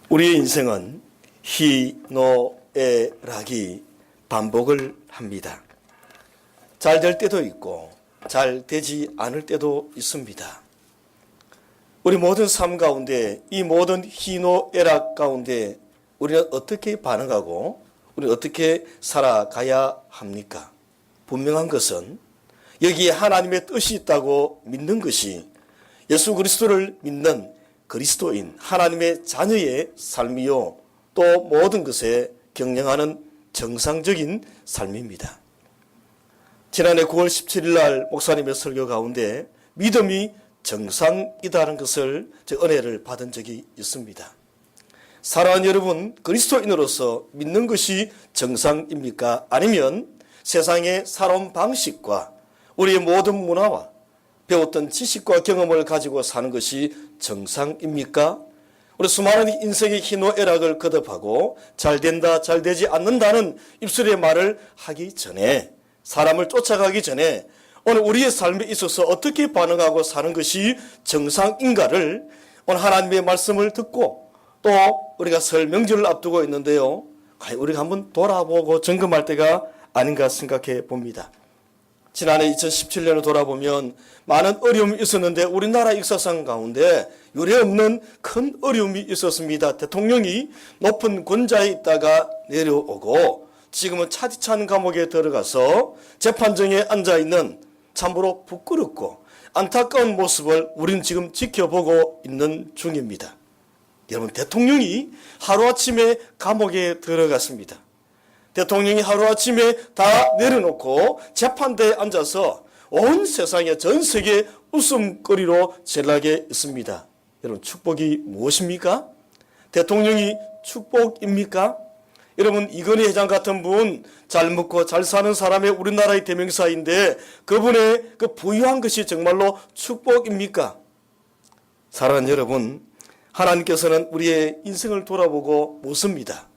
우리의 인생은 희노애락이 반복을 합니다. 잘 될 때도 있고 잘 되지 않을 때도 있습니다. 우리 모든 삶 가운데 이 모든 희노애락 가운데 우리는 어떻게 반응하고 우리는 어떻게 살아가야 합니까? 분명한 것은 여기에 하나님의 뜻이 있다고 믿는 것이 예수 그리스도를 믿는 그리스도인 하나님의 자녀의 삶이요 또 모든 것에 경영하는 정상적인 삶입니다. 지난해 9월 17일 날 목사님의 설교 가운데 믿음이 정상이다는 것을 은혜를 받은 적이 있습니다. 사랑하는 여러분, 그리스도인으로서 믿는 것이 정상입니까? 아니면 세상의 살아온 방식과 우리의 모든 문화와 배웠던 지식과 경험을 가지고 사는 것이 정상입니까? 우리 수많은 인생의 희노애락을 거듭하고 잘 된다, 잘 되지 않는다는 입술의 말을 하기 전에, 사람을 쫓아가기 전에 오늘 우리의 삶에 있어서 어떻게 반응하고 사는 것이 정상인가를 오늘 하나님의 말씀을 듣고 또 우리가 설 명절을 앞두고 있는데요. 우리가 한번 돌아보고 점검할 때가 아닌가 생각해 봅니다. 지난해 2017년을 돌아보면 많은 어려움이 있었는데 우리나라 역사상 가운데 유례없는 큰 어려움이 있었습니다. 대통령이 높은 권좌에 있다가 내려오고 지금은 차디찬 감옥에 들어가서 재판정에 앉아있는 참으로 부끄럽고 안타까운 모습을 우리는 지금 지켜보고 있는 중입니다. 여러분, 대통령이 하루아침에 감옥에 들어갔습니다. 대통령이 하루아침에 다 내려놓고 재판대에 앉아서 온 세상에 전 세계 웃음거리로 전락해 있습니다. 여러분, 축복이 무엇입니까? 대통령이 축복입니까? 여러분, 이건희 회장 같은 분 잘 먹고 잘 사는 사람의 우리나라의 대명사인데 그분의 그 부유한 것이 정말로 축복입니까? 사랑하는 여러분, 하나님께서는 우리의 인생을 돌아보고 묻습니다.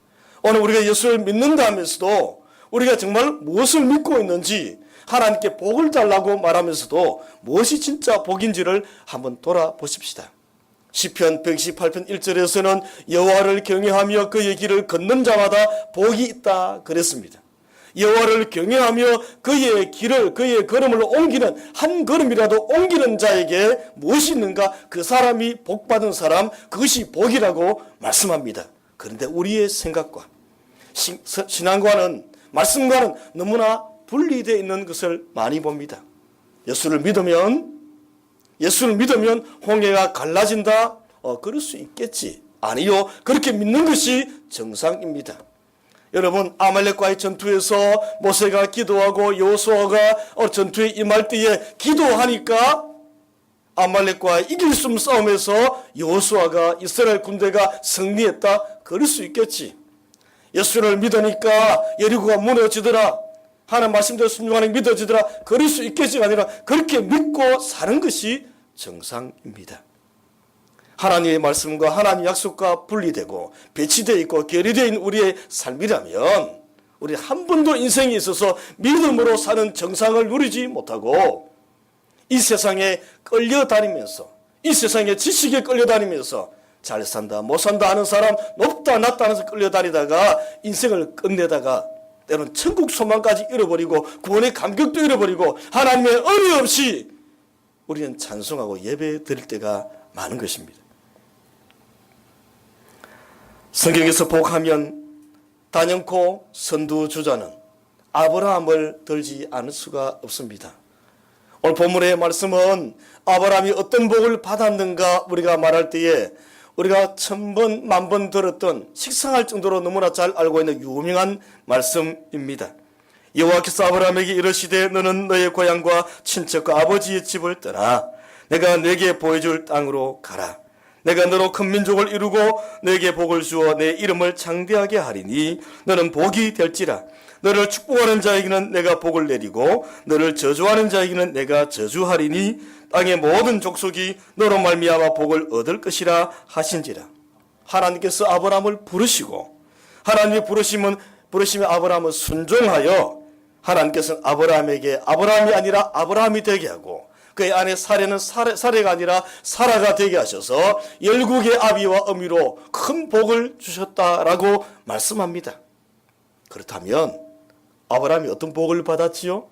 오늘 우리가 예수를 믿는다 하면서도 우리가 정말 무엇을 믿고 있는지 하나님께 복을 달라고 말하면서도 무엇이 진짜 복인지를 한번 돌아보십시다. 시편 118편 1절에서는 여호와를 경외하며 그의 길을 걷는 자마다 복이 있다 그랬습니다. 여호와를 경외하며 그의 길을 그의 걸음을 옮기는 한 걸음이라도 옮기는 자에게 무엇이 있는가? 그 사람이 복받은 사람, 그것이 복이라고 말씀합니다. 그런데 우리의 생각과 신앙과는 말씀과는 너무나 분리되어 있는 것을 많이 봅니다. 예수를 믿으면 홍해가 갈라진다? 그럴 수 있겠지. 아니요, 그렇게 믿는 것이 정상입니다. 여러분, 아말렉과의 전투에서 모세가 기도하고 여호수아가 전투에 임할 때에 기도하니까 아말렉과 이길 수 없는 싸움에서 여호수아가 이스라엘 군대가 승리했다? 그럴 수 있겠지. 예수를 믿으니까 여리고가 무너지더라. 하나님 말씀대로 순종하는 게 믿어지더라. 그럴 수 있겠지가 아니라 그렇게 믿고 사는 것이 정상입니다. 하나님의 말씀과 하나님의 약속과 분리되고 배치되어 있고 결여되어 있는 우리의 삶이라면 우리 한 번도 인생에 있어서 믿음으로 사는 정상을 누리지 못하고 이 세상에 끌려다니면서 이 세상의 지식에 끌려다니면서 잘 산다 못 산다 하는 사람 높다 낮다 하면서 끌려다니다가 인생을 끝내다가 때로는 천국 소망까지 잃어버리고 구원의 감격도 잃어버리고 하나님의 은혜 없이 우리는 찬송하고 예배 드릴 때가 많은 것입니다. 성경에서 복하면 단연코 선두주자는 아브라함을 들지 않을 수가 없습니다. 오늘 본문의 말씀은 아브라함이 어떤 복을 받았는가 우리가 말할 때에 우리가 1000번, 10,000번 들었던 식상할 정도로 너무나 잘 알고 있는 유명한 말씀입니다. 여호와께서 아브라함에게 이르시되 너는 너의 고향과 친척과 아버지의 집을 떠나 내가 네게 보여줄 땅으로 가라. 내가 너로 큰 민족을 이루고 너에게 복을 주어 내 이름을 창대하게 하리니 너는 복이 될지라. 너를 축복하는 자에게는 내가 복을 내리고 너를 저주하는 자에게는 내가 저주하리니 땅의 모든 족속이 너로 말미암아 복을 얻을 것이라 하신지라. 하나님께서 아브라함을 부르시고 하나님이 부르시면 아브라함은 순종하여 하나님께서는 아브라함에게 아브라함이 아니라 아브라함이 되게 하고 그의 아내 사례는 사례가 아니라 사라가 되게 하셔서 열국의 아비와 어미로 큰 복을 주셨다라고 말씀합니다. 그렇다면 아브라함이 어떤 복을 받았지요?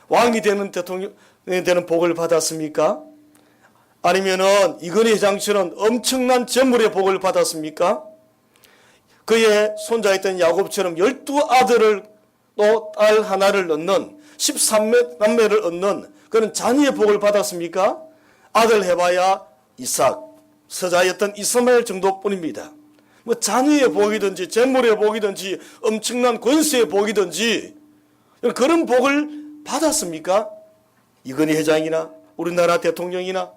왕이 되는 대통령이 되는 복을 받았습니까? 아니면은 이건희 회장처럼 엄청난 재물의 복을 받았습니까? 그의 손자였던 야곱처럼 12아들을 또 딸 하나를 얻는 13남매를 얻는 그런 자녀의 복을 받았습니까? 아들 해봐야 이삭, 서자였던 이스마엘 정도뿐입니다. 뭐 자녀의 복이든지 재물의 복이든지 엄청난 권세의 복이든지 그런 복을 받았습니까? 이건희 회장이나 우리나라 대통령이나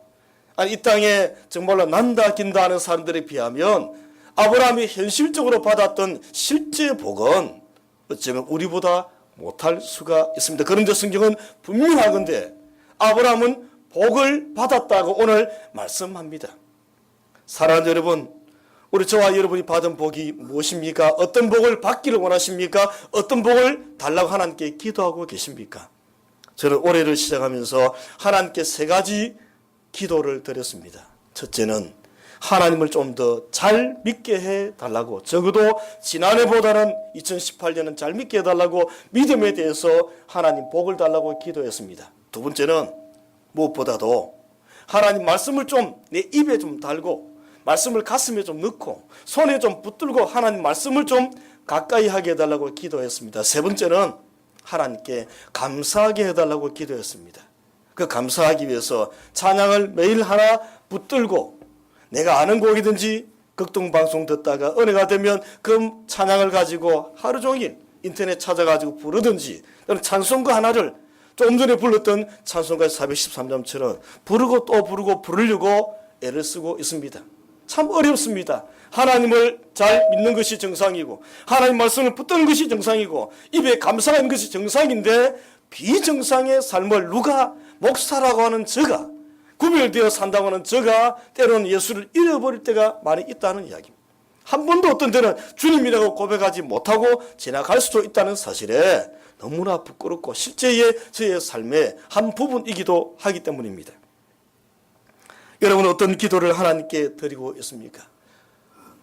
아니 이 땅에 정말로 난다 긴다 하는 사람들에 비하면 아브라함이 현실적으로 받았던 실제 복은 어쩌면 우리보다 못할 수가 있습니다. 그런데 성경은 분명하건대 아브라함은 복을 받았다고 오늘 말씀합니다. 사랑하는 여러분, 우리 저와 여러분이 받은 복이 무엇입니까? 어떤 복을 받기를 원하십니까? 어떤 복을 달라고 하나님께 기도하고 계십니까? 저는 올해를 시작하면서 하나님께 3가지 기도를 드렸습니다. 첫째는 하나님을 좀 더 잘 믿게 해달라고, 적어도 지난해보다는 2018년은 잘 믿게 해달라고 믿음에 대해서 하나님 복을 달라고 기도했습니다. 두 번째는 무엇보다도 하나님 말씀을 좀 내 입에 좀 달고 말씀을 가슴에 좀 넣고 손에 좀 붙들고 하나님 말씀을 좀 가까이 하게 해달라고 기도했습니다. 세 번째는 하나님께 감사하게 해달라고 기도했습니다. 그 감사하기 위해서 찬양을 매일 하나 붙들고 내가 아는 곡이든지 극동방송 듣다가 은혜가 되면 그 찬양을 가지고 하루 종일 인터넷 찾아가지고 부르든지 또는 찬송가 하나를 좀 전에 불렀던 찬송가 413점처럼 부르고 또 부르고 부르려고 애를 쓰고 있습니다. 참 어렵습니다. 하나님을 잘 믿는 것이 정상이고 하나님 말씀을 붙드는 것이 정상이고 입에 감사하는 것이 정상인데 비정상의 삶을 누가 목사라고 하는 저가 구별되어 산다고 하는 저가 때로는 예수를 잃어버릴 때가 많이 있다는 이야기입니다. 한 번도 어떤 때는 주님이라고 고백하지 못하고 지나갈 수도 있다는 사실에 너무나 부끄럽고 실제의 저의 삶의 한 부분이기도 하기 때문입니다. 여러분은 어떤 기도를 하나님께 드리고 있습니까?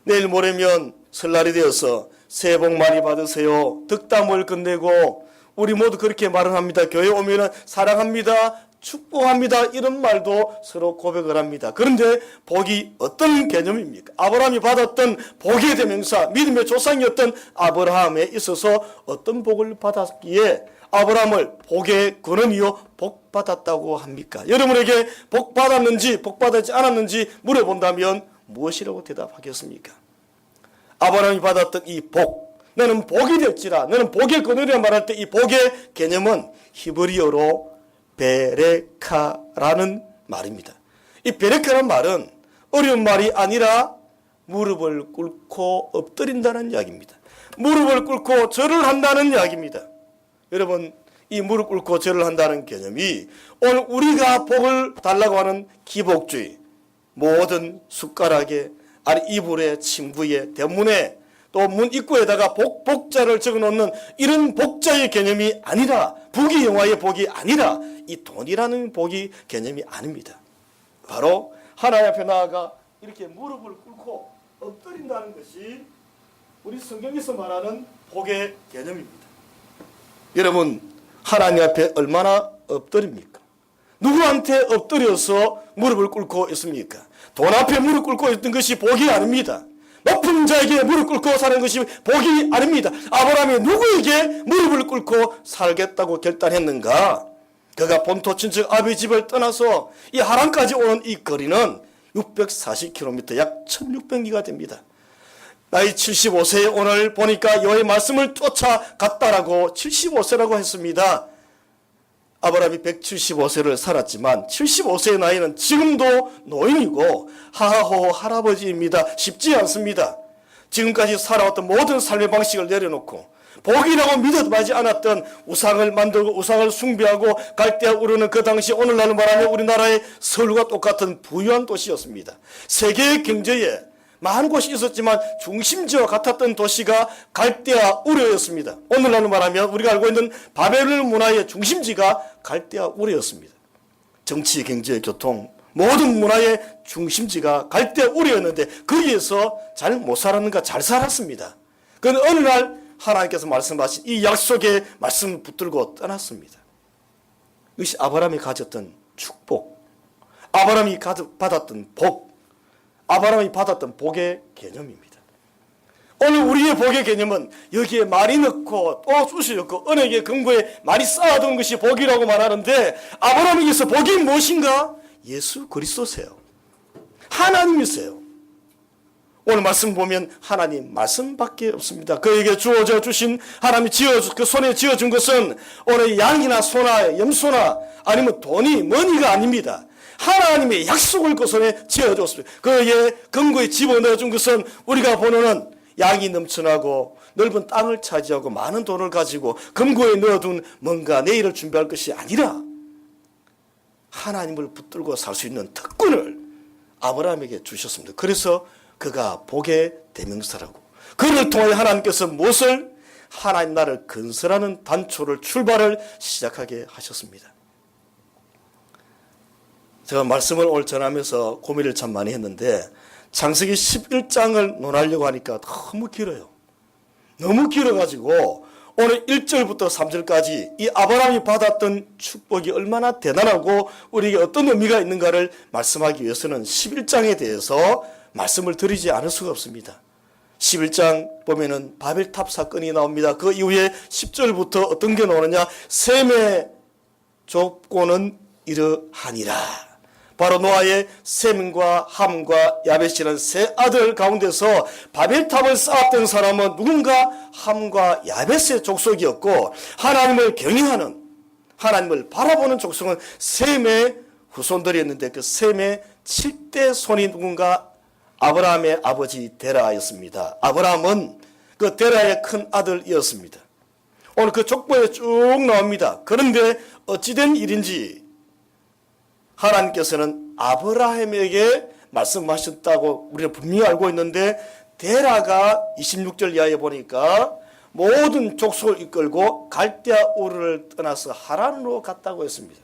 내일 모레면 설날이 되어서 새해 복 많이 받으세요. 덕담을 끝내고 우리 모두 그렇게 말을 합니다. 교회 오면은 사랑합니다. 축복합니다. 이런 말도 서로 고백을 합니다. 그런데 복이 어떤 개념입니까? 아브라함이 받았던 복의 대명사, 믿음의 조상이었던 아브라함에 있어서 어떤 복을 받았기에 아브라함을 복의 근원이요 복 받았다고 합니까? 여러분에게 복 받았는지 복 받았지 않았는지 물어본다면 무엇이라고 대답하겠습니까? 아브라함이 받았던 이 복, 너는 복이 될지라, 너는 복의 근원이라 말할 때 이 복의 개념은 히브리어로 베레카라는 말입니다. 이 베레카라는 말은 어려운 말이 아니라 무릎을 꿇고 엎드린다는 이야기입니다. 무릎을 꿇고 절을 한다는 이야기입니다. 여러분, 이 무릎 꿇고 절을 한다는 개념이 오늘 우리가 복을 달라고 하는 기복주의, 모든 숟가락에 아니 이불에 침구에 대문에 또 문 입구에다가 복자를 적어놓는 이런 복자의 개념이 아니라 부귀영화의 복이 아니라 이 돈이라는 복이 개념이 아닙니다. 바로 하나님 앞에 나아가 이렇게 무릎을 꿇고 엎드린다는 것이 우리 성경에서 말하는 복의 개념입니다. 여러분, 하나님 앞에 얼마나 엎드립니까? 누구한테 엎드려서 무릎을 꿇고 있습니까? 돈 앞에 무릎 꿇고 있던 것이 복이 아닙니다. 높은 자에게 무릎 꿇고 사는 것이 복이 아닙니다. 아브라함이 누구에게 무릎을 꿇고 살겠다고 결단했는가? 그가 본토 친척 아비 집을 떠나서 이 하란까지 오는 이 거리는 640km, 약 1600리가 됩니다. 나이 75세에 오늘 보니까 여호와의 말씀을 쫓아갔다라고 75세라고 했습니다. 아브라함이 175세를 살았지만 75세의 나이는 지금도 노인이고 하하호 할아버지입니다. 쉽지 않습니다. 지금까지 살아왔던 모든 삶의 방식을 내려놓고 복이라고 믿어하지 않았던 우상을 만들고 우상을 숭배하고 갈대아 우르는 그 당시 오늘날로 말하면 우리나라의 서울과 똑같은 부유한 도시였습니다. 세계의 경제에 많은 곳이 있었지만 중심지와 같았던 도시가 갈대아 우르였습니다. 오늘날로 말하면 우리가 알고 있는 바벨론 문화의 중심지가 갈대아 우르였습니다. 정치, 경제, 교통 모든 문화의 중심지가 갈대 우리였는데 거기에서 잘 못 살았는가? 잘 살았습니다. 그런데 어느 날 하나님께서 말씀하신 이 약속의 말씀을 붙들고 떠났습니다. 이것이 아브라함이 가졌던 축복, 아브라함이 받았던 복, 아브라함이 받았던 복의 개념입니다. 오늘 우리의 복의 개념은 여기에 많이 넣고 또 숫이 넣고 은혜의 근거에 많이 쌓아둔 것이 복이라고 말하는데 아브라함에게서 복이 무엇인가? 예수 그리스도세요. 하나님이세요. 오늘 말씀 보면 하나님 말씀밖에 없습니다. 그에게 주어져 주신 하나님이 그 손에 쥐어준 것은 오늘 양이나 소나 염소나 아니면 돈이 머니가 아닙니다. 하나님의 약속을 그 손에 쥐어줬습니다. 그의 근거에 집어넣어준 것은 우리가 보는 양이 넘쳐나고 넓은 땅을 차지하고 많은 돈을 가지고 금고에 넣어둔 뭔가 내일을 준비할 것이 아니라 하나님을 붙들고 살 수 있는 특권을 아브라함에게 주셨습니다. 그래서 그가 복의 대명사라고, 그를 통해 하나님께서 무엇을? 하나님 나라를 건설하는 단초를 출발을 시작하게 하셨습니다. 제가 말씀을 오늘 전하면서 고민을 참 많이 했는데 창세기 11장을 논하려고 하니까 너무 길어요. 너무 길어가지고 오늘 1절부터 3절까지 이 아브라함이 받았던 축복이 얼마나 대단하고 우리에게 어떤 의미가 있는가를 말씀하기 위해서는 11장에 대해서 말씀을 드리지 않을 수가 없습니다. 11장 보면은 바벨탑 사건이 나옵니다. 그 이후에 10절부터 어떤 게 나오느냐? 셈의 조건은 이러하니라. 바로 노아의 셈과 함과 야벳이라는 세 아들 가운데서 바벨탑을 쌓았던 사람은 누군가? 함과 야벳의 족속이었고 하나님을 경외하는, 하나님을 바라보는 족속은 셈의 후손들이었는데 그 셈의 7대 손이 누군가? 아브라함의 아버지 데라였습니다. 아브라함은 그 데라의 큰 아들이었습니다. 오늘 그 족보에 쭉 나옵니다. 그런데 어찌된 일인지 하나님께서는 아브라함에게 말씀하셨다고 우리는 분명히 알고 있는데 데라가 26절 이하에 보니까 모든 족속을 이끌고 갈대아 우르를 떠나서 하란으로 갔다고 했습니다.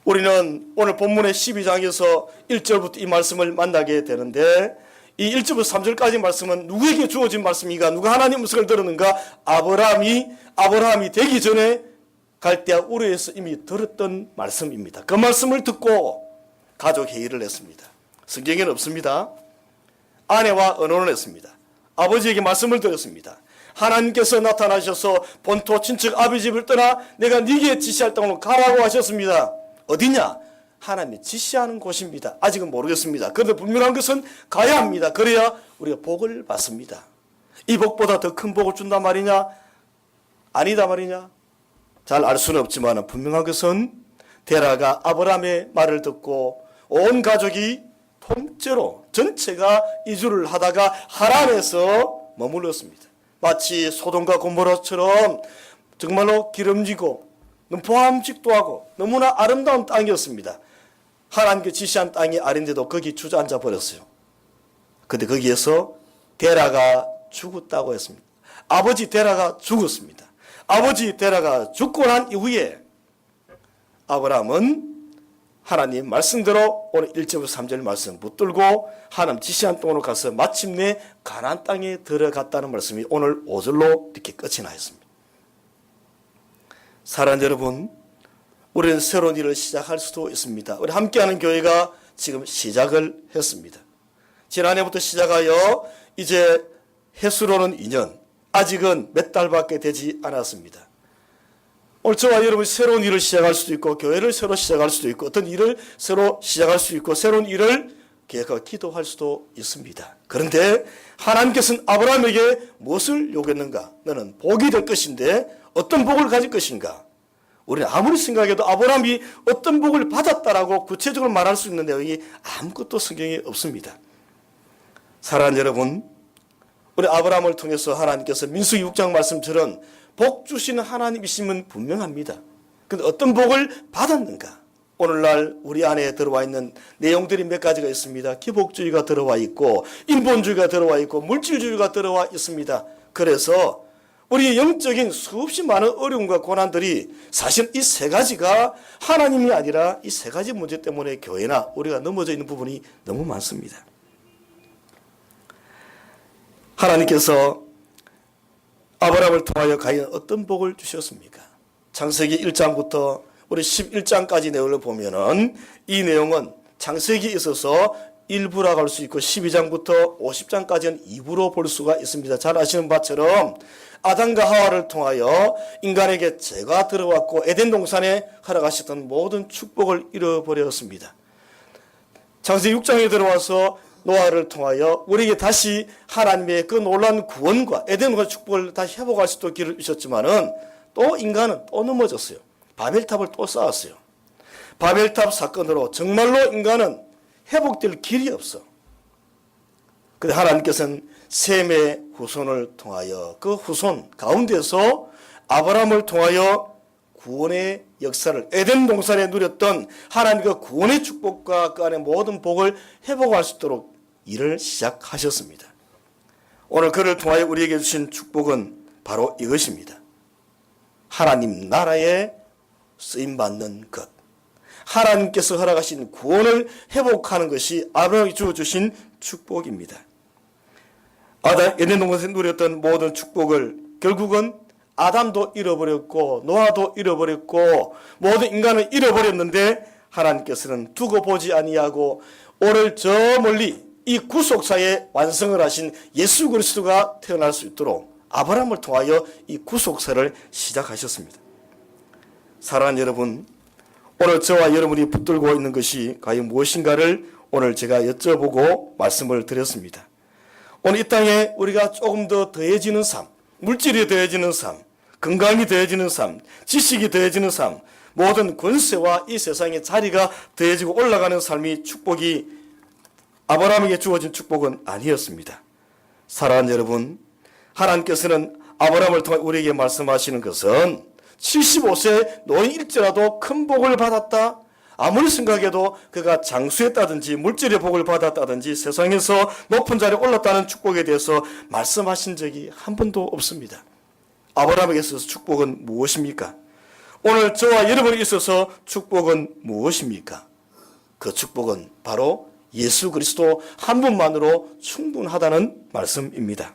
우리는 오늘 본문의 12장에서 1절부터 이 말씀을 만나게 되는데 이 1절부터 3절까지 말씀은 누구에게 주어진 말씀인가? 누가 하나님 음성을 들었는가? 아브라함이 되기 전에 갈대아 우르에서 이미 들었던 말씀입니다. 그 말씀을 듣고 가족 회의를 했습니다. 성경에는 없습니다. 아내와 의논을 했습니다. 아버지에게 말씀을 드렸습니다. 하나님께서 나타나셔서 본토 친척 아비 집을 떠나 내가 네게 지시할 땅으로 가라고 하셨습니다. 어디냐? 하나님이 지시하는 곳입니다. 아직은 모르겠습니다. 그런데 분명한 것은 가야 합니다. 그래야 우리가 복을 받습니다. 이 복보다 더 큰 복을 준단 말이냐? 아니다 말이냐? 잘 알 수는 없지만 분명한 것은 데라가 아브라함의 말을 듣고 온 가족이 통째로 전체가 이주를 하다가 하란에서 머물렀습니다. 마치 소돔과 고모라처럼 정말로 기름지고 포함직도 하고 너무나 아름다운 땅이었습니다. 하나님께 지시한 땅이 아닌데도 거기 주저앉아 버렸어요. 그런데 거기에서 데라가 죽었다고 했습니다. 아버지 데라가 죽었습니다. 아버지 데라가 죽고 난 이후에 아브라함은 하나님 말씀대로 오늘 1절부터 3절 말씀 붙들고 하나님 지시한 땅으로 가서 마침내 가나안 땅에 들어갔다는 말씀이 오늘 5절로 이렇게 끝이 나 있습니다. 사랑하는 여러분, 우리는 새로운 일을 시작할 수도 있습니다. 우리 함께하는 교회가 지금 시작을 했습니다. 지난해부터 시작하여 이제 해수로는 2년, 아직은 몇 달밖에 되지 않았습니다. 오늘 저와 여러분이 새로운 일을 시작할 수도 있고 교회를 새로 시작할 수도 있고 어떤 일을 새로 시작할 수 있고 새로운 일을 계획하고 기도할 수도 있습니다. 그런데 하나님께서는 아브라함에게 무엇을 요구했는가? 너는 복이 될 것인데 어떤 복을 가질 것인가? 우리는 아무리 생각해도 아브라함이 어떤 복을 받았다라고 구체적으로 말할 수 있는 내용이 아무것도 성경에 없습니다. 사랑하는 여러분, 우리 아브라함을 통해서 하나님께서 민수기 6장 말씀처럼 복 주시는 하나님이심은 분명합니다. 그런데 어떤 복을 받았는가? 오늘날 우리 안에 들어와 있는 내용들이 몇 가지가 있습니다. 기복주의가 들어와 있고 인본주의가 들어와 있고 물질주의가 들어와 있습니다. 그래서 우리의 영적인 수없이 많은 어려움과 고난들이 사실 이 세 가지가 하나님이 아니라 이 세 가지 문제 때문에 교회나 우리가 넘어져 있는 부분이 너무 많습니다. 하나님께서 아브라함을 통하여 과연 어떤 복을 주셨습니까? 창세기 1장부터 우리 11장까지 내용을 보면은 이 내용은 창세기에 있어서 일부라고 할 수 있고 12장부터 50장까지는 2부로 볼 수가 있습니다. 잘 아시는 바처럼 아담과 하와를 통하여 인간에게 죄가 들어왔고 에덴 동산에 허락하셨던 모든 축복을 잃어버렸습니다. 창세기 6장에 들어와서 노아를 통하여 우리에게 다시 하나님의 그 놀라운 구원과 에덴과 축복을 다시 회복할 수 있도록 길을 주셨지만은 또 인간은 또 넘어졌어요. 바벨탑을 또 쌓았어요. 바벨탑 사건으로 정말로 인간은 회복될 길이 없어. 그런데 하나님께서는 셈의 후손을 통하여 그 후손 가운데서 아브라함을 통하여 구원의 역사를 에덴 동산에 누렸던 하나님의 구원의 축복과 그 안에 모든 복을 회복할 수 있도록 일을 시작하셨습니다. 오늘 그를 통하여 우리에게 주신 축복은 바로 이것입니다. 하나님 나라에 쓰임받는 것. 하나님께서 허락하신 구원을 회복하는 것이 아브라함이 주어주신 축복입니다. 에덴 동산에서 누렸던 모든 축복을 결국은 아담도 잃어버렸고 노아도 잃어버렸고 모든 인간은 잃어버렸는데 하나님께서는 두고 보지 아니하고 오늘 저 멀리 이 구속사의 완성을 하신 예수 그리스도가 태어날 수 있도록 아브라함을 통하여 이 구속사를 시작하셨습니다. 사랑하는 여러분, 오늘 저와 여러분이 붙들고 있는 것이 과연 무엇인가를 오늘 제가 여쭤보고 말씀을 드렸습니다. 오늘 이 땅에 우리가 조금 더 더해지는 삶, 물질이 더해지는 삶, 건강이 더해지는 삶, 지식이 더해지는 삶, 모든 권세와 이 세상의 자리가 더해지고 올라가는 삶이 축복이 아브라함에게 주어진 축복은 아니었습니다. 사랑하는 여러분, 하나님께서는 아브라함을 통해 우리에게 말씀하시는 것은 75세 노인일지라도 큰 복을 받았다. 아무리 생각해도 그가 장수했다든지 물질의 복을 받았다든지 세상에서 높은 자리에 올랐다는 축복에 대해서 말씀하신 적이 한 번도 없습니다. 아브라함에게 있어서 축복은 무엇입니까? 오늘 저와 여러분에 있어서 축복은 무엇입니까? 그 축복은 바로 예수 그리스도 한 분만으로 충분하다는 말씀입니다.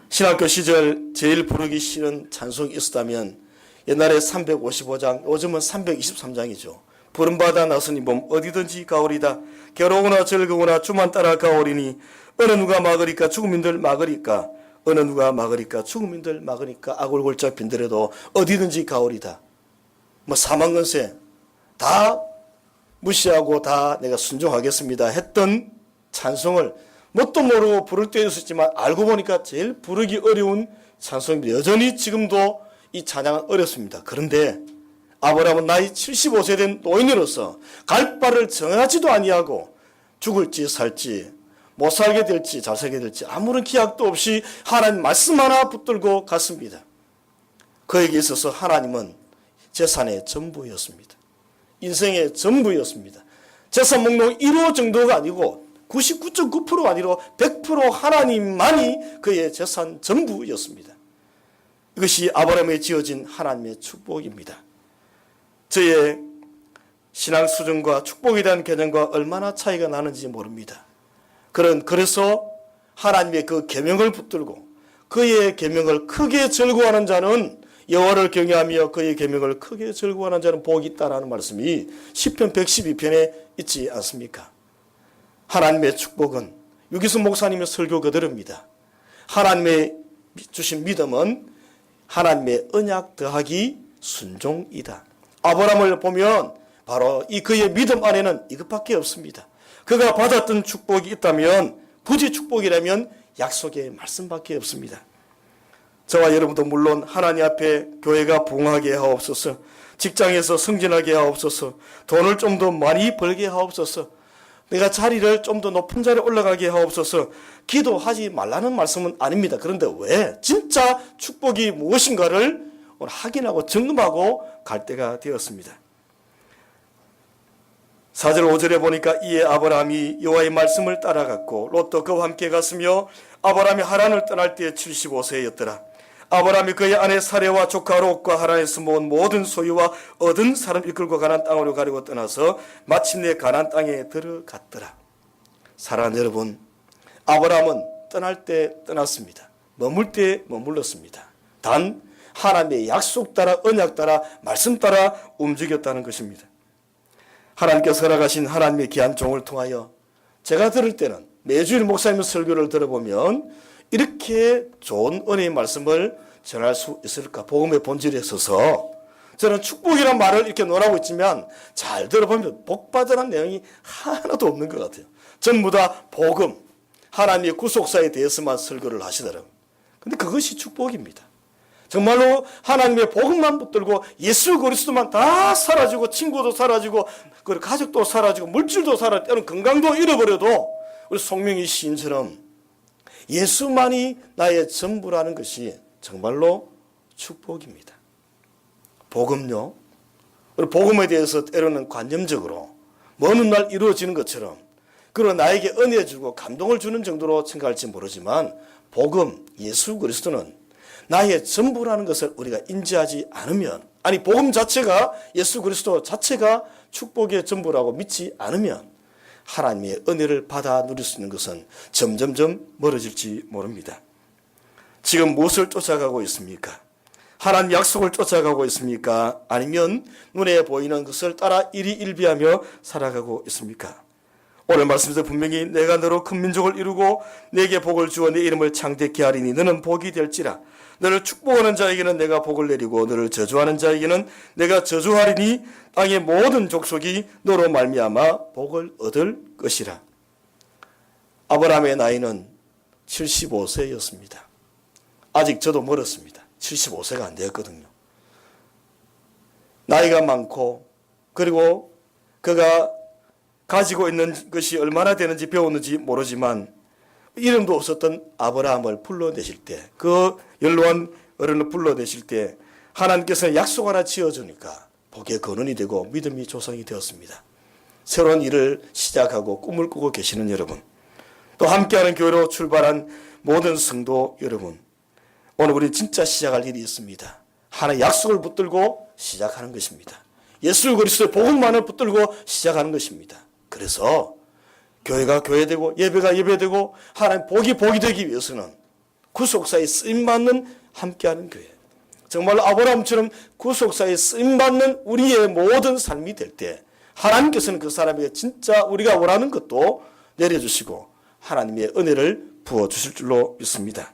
신학교 시절 제일 부르기 싫은 찬송이 있었다면 옛날에 355장, 요즘은 323장이죠. 부름받아 나서니 몸 어디든지 가오리다. 괴로우나 즐거우나 주만 따라 가오리니 어느 누가 막으리까 죽음인들 막으리까 어느 누가 막으리까 죽음인들 막으리까 아골골짝 빈들에도 어디든지 가오리다. 사망건세 다 무시하고 다 내가 순종하겠습니다 했던 찬송을 뭣도 모르고 부를 때도 있었지만 알고 보니까 제일 부르기 어려운 찬송입니다. 여전히 지금도 이 찬양은 어렵습니다. 그런데 아브라함은 나이 75세 된 노인으로서 갈 바를 정하지도 아니하고 죽을지 살지 못 살게 될지 잘 살게 될지 아무런 기약도 없이 하나님 말씀 하나 붙들고 갔습니다. 그에게 있어서 하나님은 재산의 전부였습니다. 인생의 전부였습니다. 재산 목록 1호 정도가 아니고 99.9%가 아니라 100% 하나님만이 그의 재산 전부였습니다. 이것이 아브라함에 지어진 하나님의 축복입니다. 저의 신앙 수준과 축복에 대한 개념과 얼마나 차이가 나는지 모릅니다. 그래서 하나님의 그 계명을 붙들고 그의 계명을 크게 즐거워하는 자는 여호와를 경외하며 그의 계명을 크게 즐거워하는 자는 복이 있다라는 말씀이 시편 112편에 있지 않습니까? 하나님의 축복은 유기순 목사님의 설교 그대로입니다. 하나님의 주신 믿음은 하나님의 언약 더하기 순종이다. 아브라함을 보면 바로 이 그의 믿음 안에는 이것밖에 없습니다. 그가 받았던 축복이 있다면 부지 축복이라면 약속의 말씀밖에 없습니다. 저와 여러분도 물론 하나님 앞에 교회가 부흥하게 하옵소서, 직장에서 승진하게 하옵소서, 돈을 좀 더 많이 벌게 하옵소서, 내가 자리를 좀 더 높은 자리에 올라가게 하옵소서, 기도하지 말라는 말씀은 아닙니다. 그런데 왜 진짜 축복이 무엇인가를 오늘 확인하고 점검하고 갈 때가 되었습니다. 4절 5절에 보니까 이에 아브라함이 여호와의 말씀을 따라갔고 롯도 그와 함께 갔으며 아브라함이 하란을 떠날 때 75세였더라. 아브라함이 그의 아내 사레와 조카 롯과 하란에서 모은 모든 소유와 얻은 사람 이끌고 가나안 땅으로 가려고 떠나서 마침내 가나안 땅에 들어갔더라. 사랑하는 여러분, 아브라함은 떠날 때 떠났습니다. 머물 때 머물렀습니다. 단 하나님의 약속 따라, 언약 따라, 말씀 따라 움직였다는 것입니다. 하나님께서 허락하신 하나님의 귀한 종을 통하여 제가 들을 때는 매주일 목사님 설교를 들어보면 이렇게 좋은 은혜의 말씀을 전할 수 있을까? 복음의 본질에 있어서 저는 축복이란 말을 이렇게 논하고 있지만 잘 들어보면 복받으라는 내용이 하나도 없는 것 같아요. 전부 다 복음, 하나님의 구속사에 대해서만 설교를 하시더라고요. 근데 그것이 축복입니다. 정말로 하나님의 복음만 붙들고 예수 그리스도만 다 사라지고 친구도 사라지고 그리고 가족도 사라지고 물질도 사라지고 때로는 건강도 잃어버려도 우리 송명희 시인처럼 예수만이 나의 전부라는 것이 정말로 축복입니다. 복음요. 우리 복음에 대해서 때로는 관념적으로 먼 날 이루어지는 것처럼 그리고 나에게 은혜 주고 감동을 주는 정도로 생각할지 모르지만 복음, 예수 그리스도는 나의 전부라는 것을 우리가 인지하지 않으면, 아니 복음 자체가, 예수 그리스도 자체가 축복의 전부라고 믿지 않으면 하나님의 은혜를 받아 누릴 수 있는 것은 점점점 멀어질지 모릅니다. 지금 무엇을 쫓아가고 있습니까? 하나님 약속을 쫓아가고 있습니까? 아니면 눈에 보이는 것을 따라 일희일비하며 살아가고 있습니까? 오늘 말씀에서 분명히 내가 너로 큰 민족을 이루고 내게 복을 주어 내 이름을 창대케 하리니 너는 복이 될지라. 너를 축복하는 자에게는 내가 복을 내리고 너를 저주하는 자에게는 내가 저주하리니 땅의 모든 족속이 너로 말미암아 복을 얻을 것이라. 아브라함의 나이는 75세였습니다. 아직 저도 멀었습니다. 75세가 안 되었거든요. 나이가 많고 그리고 그가 가지고 있는 것이 얼마나 되는지 배웠는지 모르지만 이름도 없었던 아브라함을 불러내실 때, 그 연로한 어른을 불러내실 때 하나님께서 약속 하나 지어주니까 복의 근원이 되고 믿음이 조성이 되었습니다. 새로운 일을 시작하고 꿈을 꾸고 계시는 여러분, 또 함께하는 교회로 출발한 모든 성도 여러분, 오늘 우리 진짜 시작할 일이 있습니다. 하나의 약속을 붙들고 시작하는 것입니다. 예수 그리스도의 복음만을 붙들고 시작하는 것입니다. 그래서 교회가 교회되고 예배가 예배되고 하나님 복이 되기 위해서는 구속사에 쓰임받는 함께하는 교회, 정말로 아브라함처럼 구속사에 쓰임받는 우리의 모든 삶이 될 때 하나님께서는 그 사람에게 진짜 우리가 원하는 것도 내려주시고 하나님의 은혜를 부어주실 줄로 믿습니다.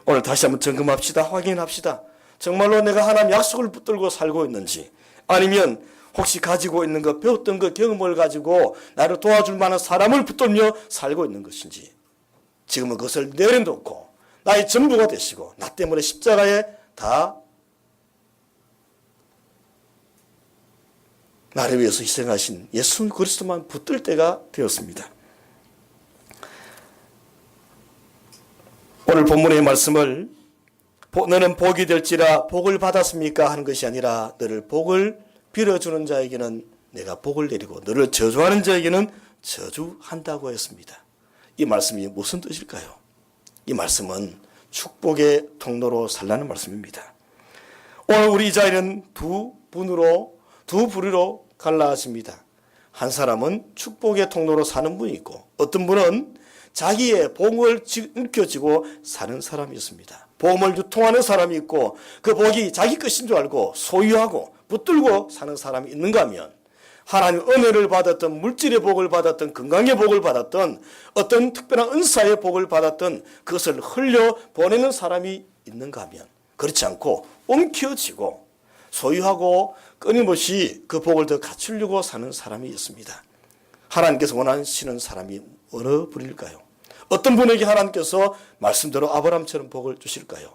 오늘 다시 한번 점검합시다. 확인합시다. 정말로 내가 하나님 약속을 붙들고 살고 있는지, 아니면 혹시 가지고 있는 것, 배웠던 것, 경험을 가지고 나를 도와줄 만한 사람을 붙들며 살고 있는 것인지, 지금은 그것을 내려놓고 나의 전부가 되시고 나 때문에 십자가에 다 나를 위해서 희생하신 예수 그리스도만 붙들 때가 되었습니다. 오늘 본문의 말씀을 너는 복이 될지라 복을 받았습니까? 하는 것이 아니라 너를 복을 빌어주는 자에게는 내가 복을 내리고 너를 저주하는 자에게는 저주한다고 했습니다. 이 말씀이 무슨 뜻일까요? 이 말씀은 축복의 통로로 살라는 말씀입니다. 오늘 우리 이 자리는 두 부류로 갈라집니다. 한 사람은 축복의 통로로 사는 분이 있고 어떤 분은 자기의 복을 일켜지고 사는 사람이 있습니다. 복을 유통하는 사람이 있고 그 복이 자기 것인 줄 알고 소유하고 붙들고 사는 사람이 있는가 하면, 하나님 은혜를 받았던, 물질의 복을 받았던, 건강의 복을 받았던, 어떤 특별한 은사의 복을 받았던 그것을 흘려 보내는 사람이 있는가 하면, 그렇지 않고 움켜쥐고 소유하고 끊임없이 그 복을 더 갖추려고 사는 사람이 있습니다. 하나님께서 원하시는 사람이 어느 분일까요? 어떤 분에게 하나님께서 말씀대로 아브라함처럼 복을 주실까요?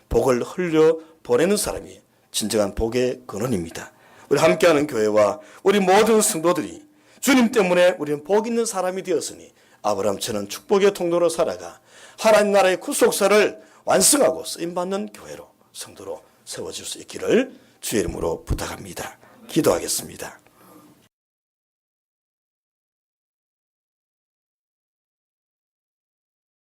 복을 흘려 보내는 사람이 진정한 복의 근원입니다. 우리 함께하는 교회와 우리 모든 성도들이 주님 때문에 우리는 복 있는 사람이 되었으니 아브라함처럼 축복의 통로로 살아가 하나님 나라의 구속사를 완성하고 쓰임받는 교회로, 성도로 세워질 수 있기를 주의 이름으로 부탁합니다. 기도하겠습니다.